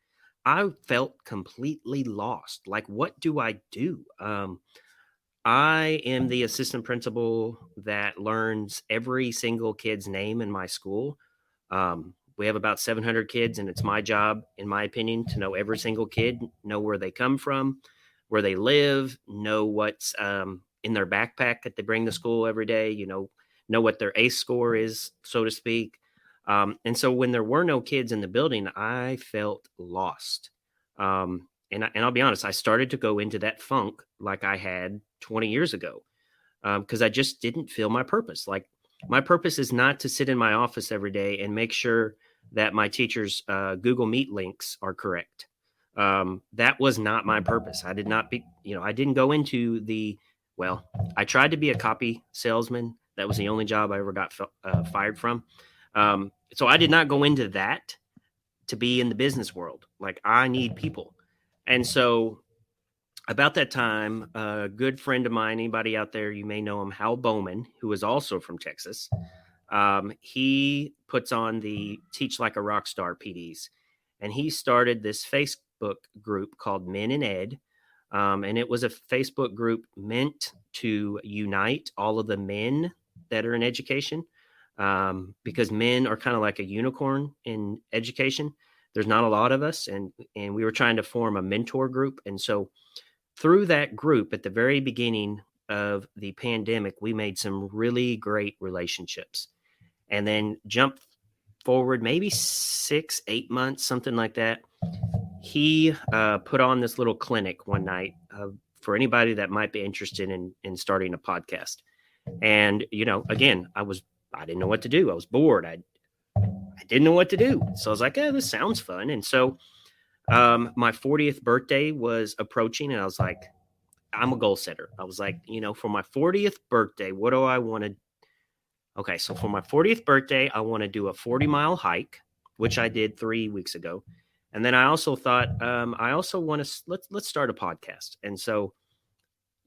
I felt completely lost. Like, what do I do? I am the assistant principal that learns every single kid's name in my school. We have about 700 kids, and it's my job, in my opinion, to know every single kid, know where they come from, where they live, know what's in their backpack that they bring to school every day, know what their ACE score is, so to speak. And so when there were no kids in the building, I felt lost. And I'll be honest, I started to go into that funk like I had 20 years ago, because I just didn't feel my purpose. Like, my purpose is not to sit in my office every day and make sure that my teacher's Google Meet links are correct. That was not my purpose. I didn't go into I tried to be a copy salesman. That was the only job I ever got fired from. So I did not go into that to be in the business world. Like, I need people. And so about that time, a good friend of mine, anybody out there, you may know him, Hal Bowman, who is also from Texas. He puts on the Teach Like a Rock Star PDs, and he started this Facebook group called Men in Ed. And it was a Facebook group meant to unite all of the men that are in education, because men are kind of like a unicorn in education. There's not a lot of us, and we were trying to form a mentor group. And so through that group at the very beginning of the pandemic, we made some really great relationships. And then jump forward maybe 6-8 months, something like that. He put on this little clinic one night for anybody that might be interested in starting a podcast. And, again, I didn't know what to do. I was bored. I didn't know what to do. So I was like, this sounds fun. And so my 40th birthday was approaching, and I was like, I'm a goal setter. I was like, for my 40th birthday, what do I want to? Okay, so for my 40th birthday, I want to do a 40-mile hike, which I did 3 weeks ago. And then I also thought, I also want to let's start a podcast. And so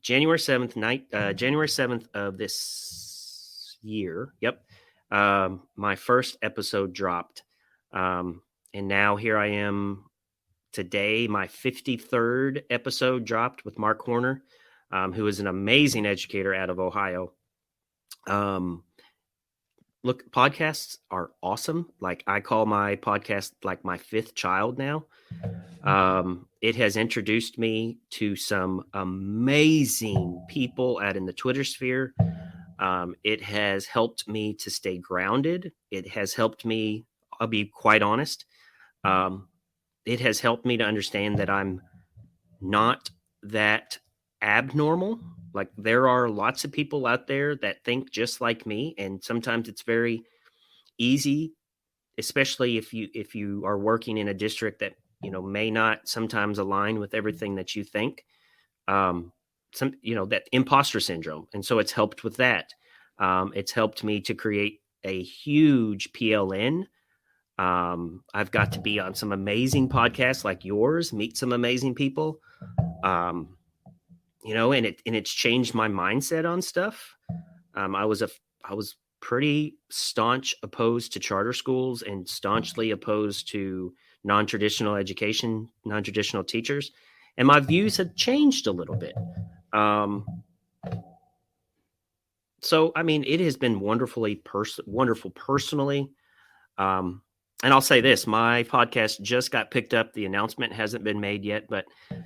January 7th of this year, my first episode dropped. And now here I am today. My 53rd episode dropped with Mark Horner, who is an amazing educator out of Ohio. Look, podcasts are awesome. Like, I call my podcast like my fifth child now. It has introduced me to some amazing people out in the Twitter sphere. It has helped me to stay grounded. It has helped me, I'll be quite honest, it has helped me to understand that I'm not that abnormal. Like, there are lots of people out there that think just like me, and sometimes it's very easy, especially if you are working in a district that may not sometimes align with everything that you think. That imposter syndrome, and so it's helped with that. It's helped me to create a huge PLN. I've got to be on some amazing podcasts like yours, meet some amazing people. And it's changed my mindset on stuff. I was pretty staunch opposed to charter schools and staunchly opposed to non-traditional education, non-traditional teachers. And my views have changed a little bit. So, I mean, it has been wonderful personally. And I'll say this, my podcast just got picked up. The announcement hasn't been made yet, but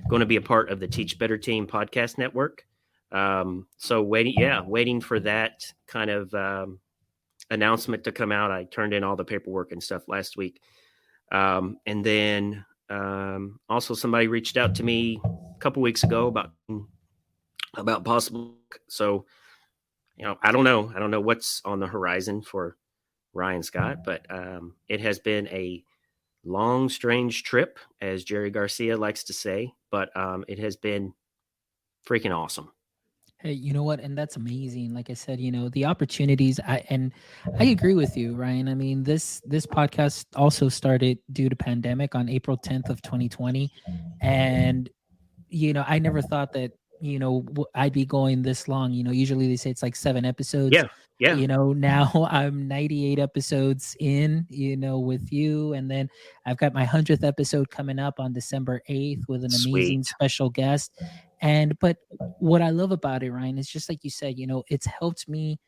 going to be a part of the Teach Better Team podcast network. So waiting for that kind of announcement to come out. I turned in all the paperwork and stuff last week. And then also somebody reached out to me a couple weeks ago about possible. So, I don't know what's on the horizon for Ryan Scott, but it has been a long, strange trip, as Jerry Garcia likes to say, but it has been freaking awesome. Hey, you know what? And that's amazing. Like I said, the opportunities, I agree with you, Ryan. I mean, this podcast also started due to pandemic on April 10th of 2020. And, I never thought that, I'd be going this long. Usually they say it's like 7 episodes. Yeah. Now I'm 98 episodes in, with you. And then I've got my 100th episode coming up on December 8th with an amazing special guest. But what I love about it, Ryan, is just like you said, it's helped me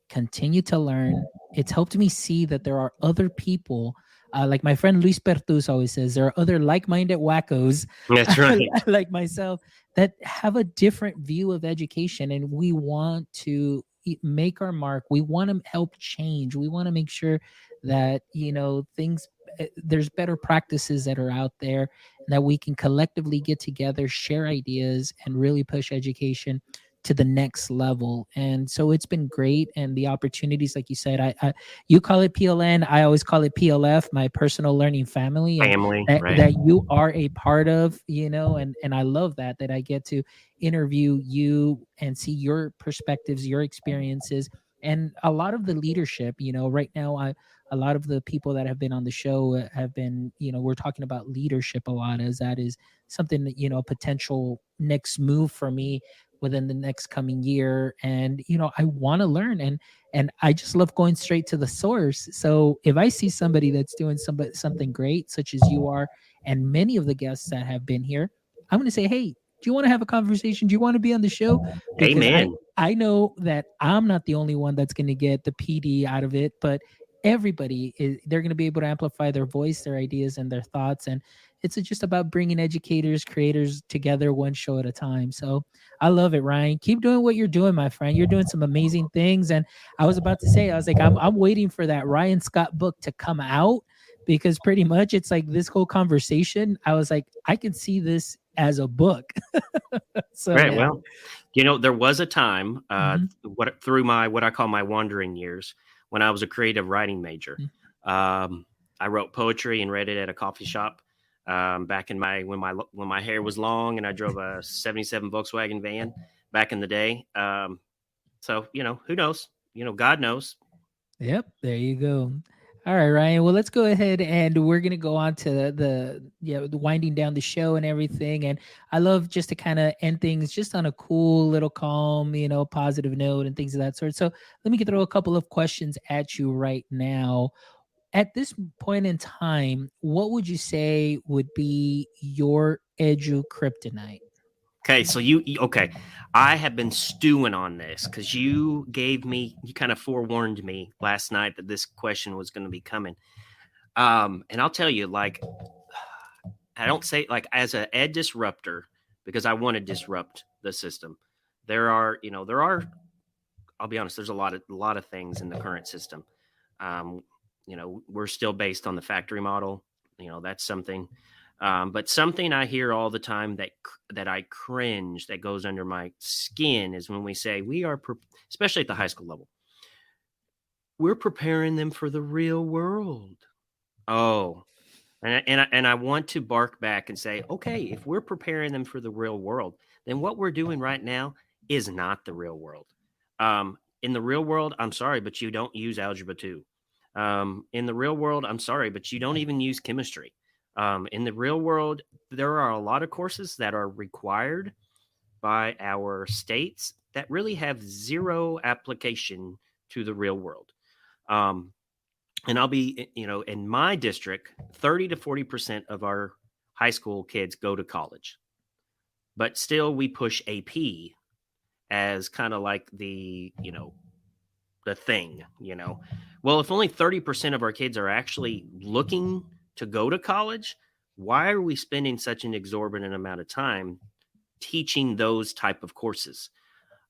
continue to learn. It's helped me see that there are other people, like my friend Luis Pertus always says, there are other like-minded wackos That's right. like myself that have a different view of education, and we want to make our mark. We want to help change. We want to make sure that there's better practices that are out there, that we can collectively get together, share ideas, and really push education to the next level. And so it's been great. And the opportunities, like you said, you call it PLN, I always call it PLF, my personal learning family, right. that you are a part of, and I love that I get to interview you and see your perspectives, your experiences, And a lot of the leadership, right now, a lot of the people that have been on the show have been, we're talking about leadership a lot, as that is something that, a potential next move for me within the next coming year. And I want to learn, and I just love going straight to the source. So if I see somebody that's doing something great, such as you are, and many of the guests that have been here, I'm going to say, hey, do you want to have a conversation? Do you want to be on the show? Because Amen. I know that I'm not the only one that's going to get the PD out of it, but everybody is, they're going to be able to amplify their voice, their ideas, and their thoughts. And it's just about bringing educators, creators together one show at a time. So I love it, Ryan. Keep doing what you're doing, my friend. You're doing some amazing things. And I was about to say, I was like, I'm waiting for that Ryan Scott book to come out, because pretty much it's like this whole conversation. I was like, I can see this as a book. So Right. yeah. Well, there was a time, Mhm. through what I call my wandering years, when I was a creative writing major. Mhm. I wrote poetry and read it at a coffee shop, back in when my hair was long and I drove a '77 Volkswagen van back in the day. So who knows? God knows. Yep, there you go. All right, Ryan. Well, let's go ahead and we're gonna go on to the winding down the show and everything. And I love just to kind of end things just on a cool little calm, positive note and things of that sort. So let me throw a couple of questions at you right now. At this point in time, what would you say would be your edu kryptonite? Okay, so okay. I have been stewing on this because you kind of forewarned me last night that this question was going to be coming. And I'll tell you, like, I don't say like as an ed disruptor because I want to disrupt the system. There are. I'll be honest. There's a lot of things in the current system. Um, we're still based on the factory model. That's something. But something I hear all the time that I cringe, that goes under my skin, is when we say especially at the high school level, we're preparing them for the real world. Oh, and I want to bark back and say, okay, if we're preparing them for the real world, then what we're doing right now is not the real world. In the real world, I'm sorry, but you don't use algebra 2. In the real world, I'm sorry, but you don't even use chemistry. In the real world, there are a lot of courses that are required by our states that really have zero application to the real world. And I'll be, in my district, 30 to 40% of our high school kids go to college, but still we push AP as kind of like the thing. Well, if only 30% of our kids are actually looking to go to college, why are we spending such an exorbitant amount of time teaching those type of courses?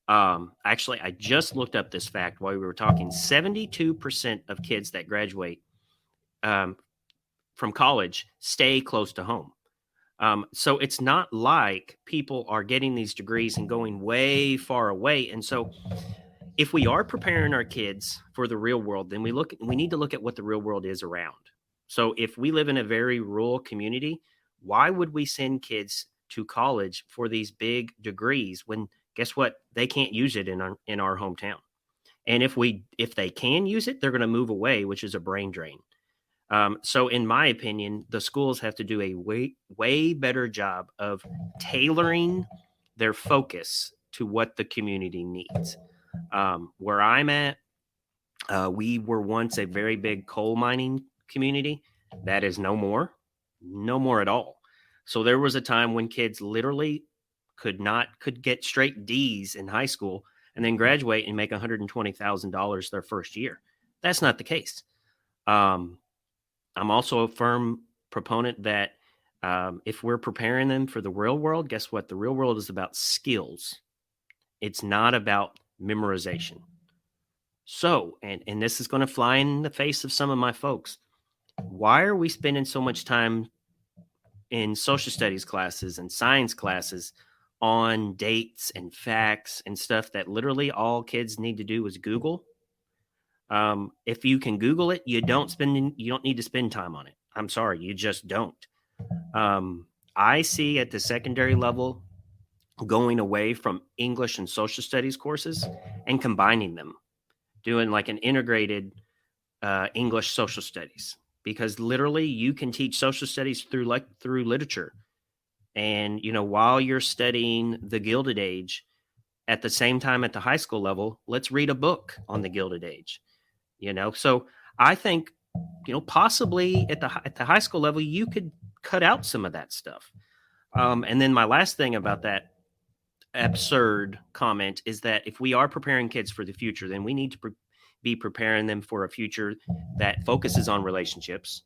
Actually, I just looked up this fact while we were talking. 72% of kids that graduate from college stay close to home. So it's not like people are getting these degrees and going way far away. And so if we are preparing our kids for the real world, then we need to look at what the real world is around. So if we live in a very rural community, why would we send kids to college for these big degrees when, guess what, they can't use it in our hometown? And if they can use it, they're going to move away, which is a brain drain. So in my opinion, the schools have to do a way better job of tailoring their focus to what the community needs. Where I'm at, we were once a very big coal mining community. That is no more at all. So there was a time when kids literally could get straight D's in high school and then graduate and make $120,000 their first year. That's not the case. I'm also a firm proponent that if we're preparing them for the real world, guess what? The real world is about skills. It's not about memorization. So, and this is going to fly in the face of some of my folks. Why are we spending so much time in social studies classes and science classes on dates and facts and stuff that literally all kids need to do is Google? If you can Google it, you don't need to spend time on it. I'm sorry, you just don't. I see at the secondary level going away from English and social studies courses and combining them, doing like an integrated English social studies, because literally you can teach social studies through literature. And, while you're studying the Gilded Age, at the same time at the high school level, let's read a book on the Gilded Age. So I think, possibly at the high school level, you could cut out some of that stuff. And then my last thing about that absurd comment is that if we are preparing kids for the future, then we need to be preparing them for a future that focuses on relationships,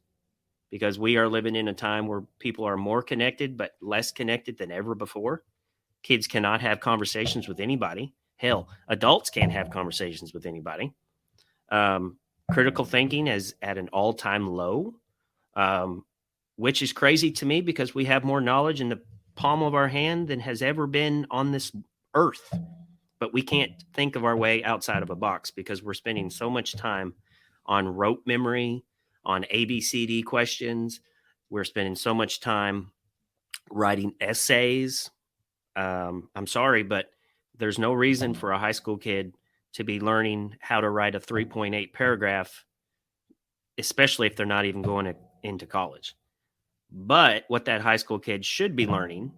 because we are living in a time where people are more connected but less connected than ever before. Kids cannot have conversations with anybody. Hell, adults can't have conversations with anybody. Critical thinking is at an all-time low, which is crazy to me, because we have more knowledge in the palm of our hand than has ever been on this earth. But we can't think of our way outside of a box, because we're spending so much time on rote memory, on ABCD questions. We're spending so much time writing essays. I'm sorry, but there's no reason for a high school kid to be learning how to write a 3.8 paragraph, especially if they're not even going into college. But what that high school kid should be learning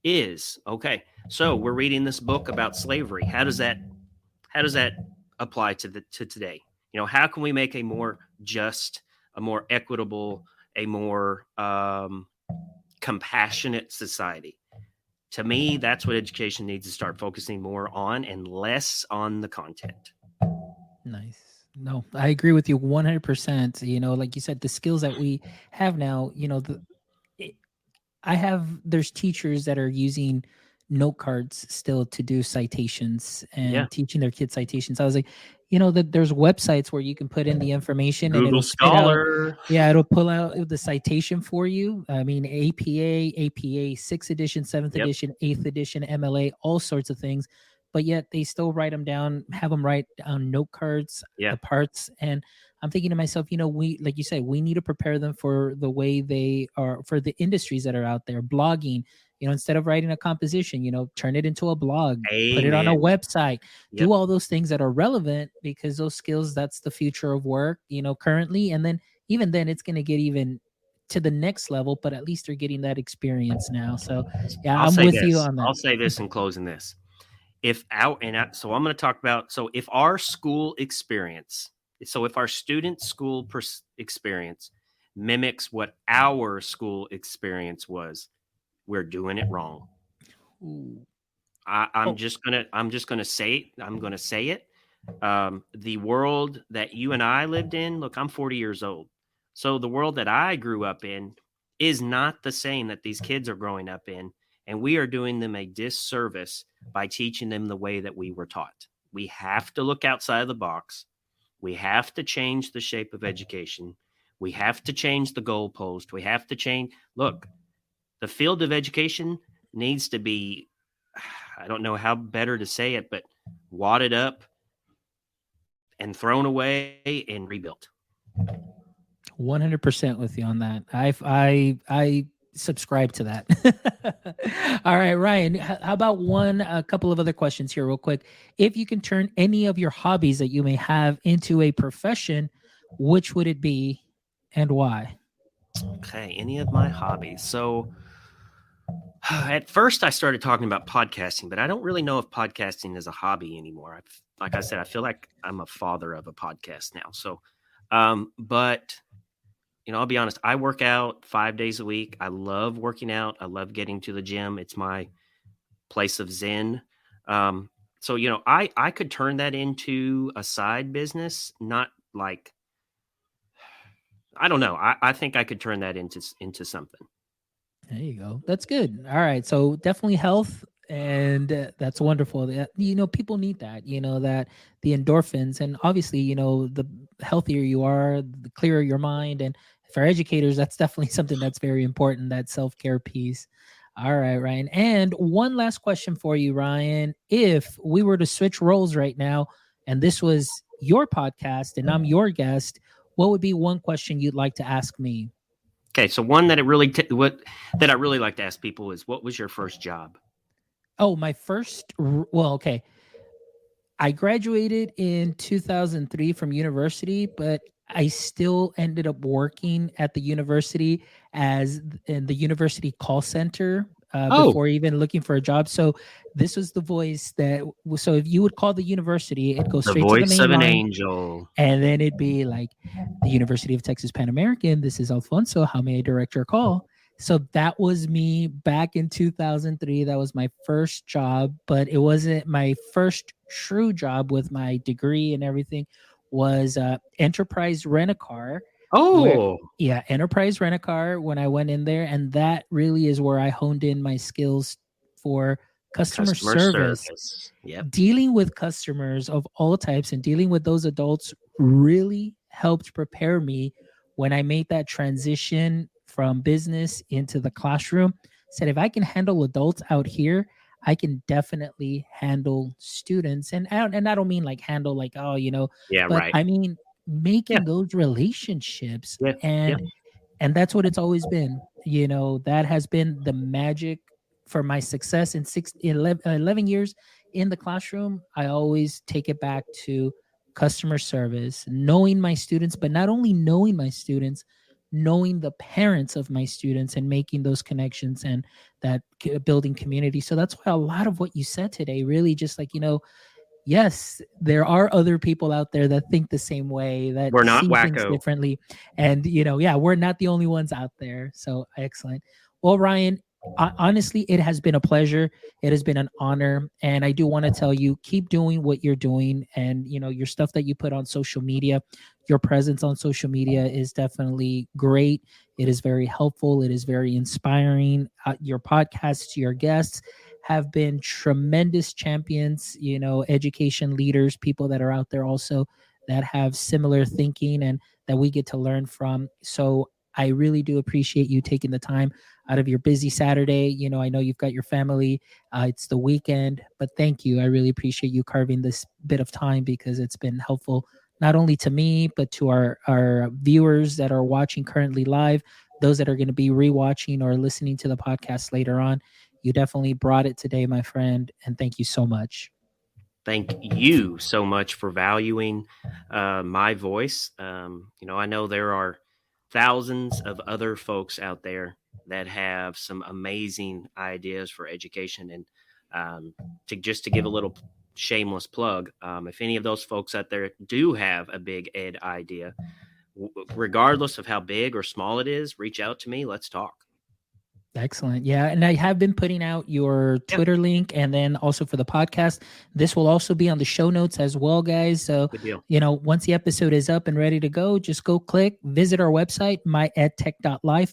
is, okay, so we're reading this book about slavery. How does that apply to today? How can we make a more just, a more equitable, a more compassionate society? To me, that's what education needs to start focusing more on, and less on the content. Nice. No, I agree with you 100%. Like you said, the skills that we have now, there's teachers that are using note cards still to do citations and teaching their kids citations. I was like, that there's websites where you can put in the information and Google it'll spit Scholar. out. Yeah, it'll pull out the citation for you. I mean, APA 6th edition, 7th edition, 8th edition, MLA, all sorts of things. But yet they still write them down, have them write on note cards, the parts. And I'm thinking to myself, we, like you said, we need to prepare them for the way they are, for the industries that are out there. Blogging, instead of writing a composition, turn it into a blog, put it on a website, do all those things that are relevant, because those skills, that's the future of work, currently. And then even then it's going to get even to the next level, but at least they're getting that experience now. So yeah, I'm with you on that. I'll say this in closing this. So I'm going to talk about, so if our school experience, if our student school experience mimics what our school experience was, we're doing it wrong. Ooh. I'm just gonna say it. I'm gonna say it. The world that you and I lived in, look, I'm 40 years old. So the world that I grew up in is not the same that these kids are growing up in. And we are doing them a disservice by teaching them the way that we were taught. We have to look outside of the box. We have to change the shape of education. We have to change the goalpost. We have to change. Look, the field of education needs to be, I don't know how better to say it, but wadded up and thrown away and rebuilt. 100% with you on that. I subscribe to that. All right, Ryan, how about a couple of other questions here real quick. If you can turn any of your hobbies that you may have into a profession, which would it be and why? Okay, any of my hobbies. So at first I started talking about podcasting, but I don't really know if podcasting is a hobby anymore. Like I said, I feel like I'm a father of a podcast now. So, but I'll be honest, I work out 5 days a week. I love working out. I love getting to the gym. It's my place of zen. So, I could turn that into a side business, not like, I don't know. I think I could turn that into something. There you go. That's good. All right. So definitely health. And that's wonderful. People need that, that the endorphins, and obviously, the healthier you are, the clearer your mind. And for educators, that's definitely something that's very important, that self-care piece. All right, Ryan. And one last question for you, Ryan. If we were to switch roles right now, and this was your podcast and I'm your guest, what would be one question you'd like to ask me? Okay, so one that that I really like to ask people is, what was your first job? Oh, my first. Well, okay. I graduated in 2003 from university, but I still ended up working at the university as in the university call center Oh, before even looking for a job. So this was the voice that. So if you would call the university, it goes the straight to the voice main of an line, angel. and then it'd be like, the University of Texas Pan American. This is Alfonso. How may I direct your call? So that was me back in 2003. That was my first job, but it wasn't my first true job with my degree and everything. Was Enterprise Rent a Car, where Oh, yeah, Enterprise Rent a Car. When I went in there, and that really is where I honed in my skills for customer customer service, service. Yep. dealing with customers of all types and dealing with those adults really helped prepare me when I made that transition from business into the classroom. Said if I can handle adults out here, I can definitely handle students. And I don't mean like handle like, oh, Yeah, but right. I mean Yeah, making those relationships. yeah, yeah. And that's what it's always been. That has been the magic for my success in 11 years in the classroom. I always take it back to customer service, knowing my students, but not only knowing my students, knowing the parents of my students and making those connections and that building community. So that's why a lot of what you said today really just like, yes, there are other people out there that think the same way, that We're not see things wacko. differently. And, yeah, we're not the only ones out there. So excellent. Well, Ryan, honestly, it has been a pleasure. It has been an honor. And I do want to tell you, keep doing what you're doing. And, your stuff that you put on social media, your presence on social media is definitely great. It is very helpful. It is very inspiring. Your podcasts, your guests, have been tremendous champions, education leaders, people that are out there also that have similar thinking and that we get to learn from. So I really do appreciate you taking the time out of your busy Saturday. I know you've got your family, it's the weekend, but thank you. I really appreciate you carving this bit of time because it's been helpful not only to me, but to our viewers that are watching currently live, those that are going to be rewatching or listening to the podcast later on. You definitely brought it today, my friend, and thank you so much. Thank you so much for valuing my voice. I know there are thousands of other folks out there that have some amazing ideas for education. And to give a little shameless plug, if any of those folks out there do have a big ed idea, regardless of how big or small it is, reach out to me. Let's talk. Excellent. Yeah. And I have been putting out your Yeah, Twitter link and then also for the podcast. This will also be on the show notes as well, guys. So, good deal. once the episode is up and ready to go, just go click, visit our website, myedtech.life.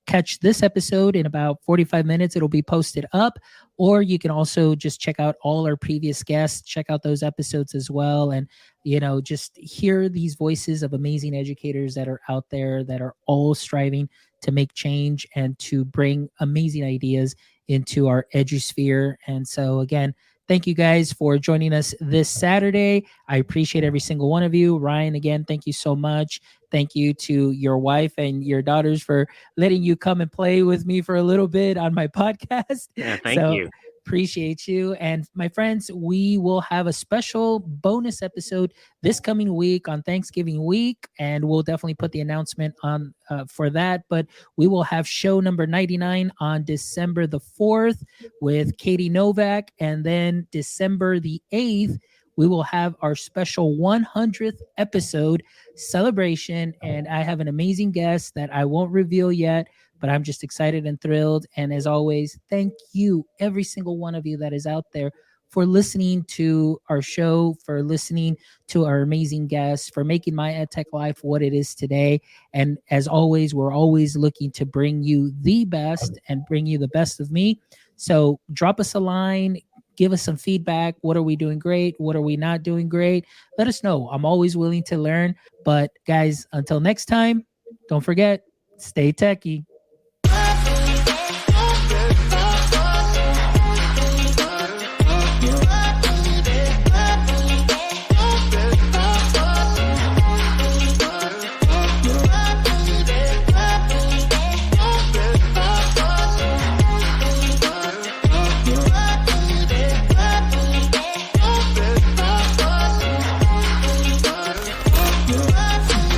Catch this episode in about 45 minutes. It'll be posted up. Or you can also just check out all our previous guests, check out those episodes as well. And, just hear these voices of amazing educators that are out there that are all striving to make change and to bring amazing ideas into our edusphere. And so, again, thank you guys for joining us this Saturday. I appreciate every single one of you. Ryan, again, thank you so much. Thank you to your wife and your daughters for letting you come and play with me for a little bit on my podcast. Yeah, thank So, you. appreciate you. And my friends, we will have a special bonus episode this coming week on Thanksgiving week, and we'll definitely put the announcement on for that. But we will have show number 99 on December the 4th with Katie Novak, and then December the 8th we will have our special 100th episode celebration, and I have an amazing guest that I won't reveal yet, but I'm just excited and thrilled. And as always, thank you, every single one of you that is out there, for listening to our show, for listening to our amazing guests, for making my EdTech life what it is today. And as always, we're always looking to bring you the best and bring you the best of me. So drop us a line, give us some feedback. What are we doing great? What are we not doing great? Let us know. I'm always willing to learn. But guys, until next time, don't forget, stay techie.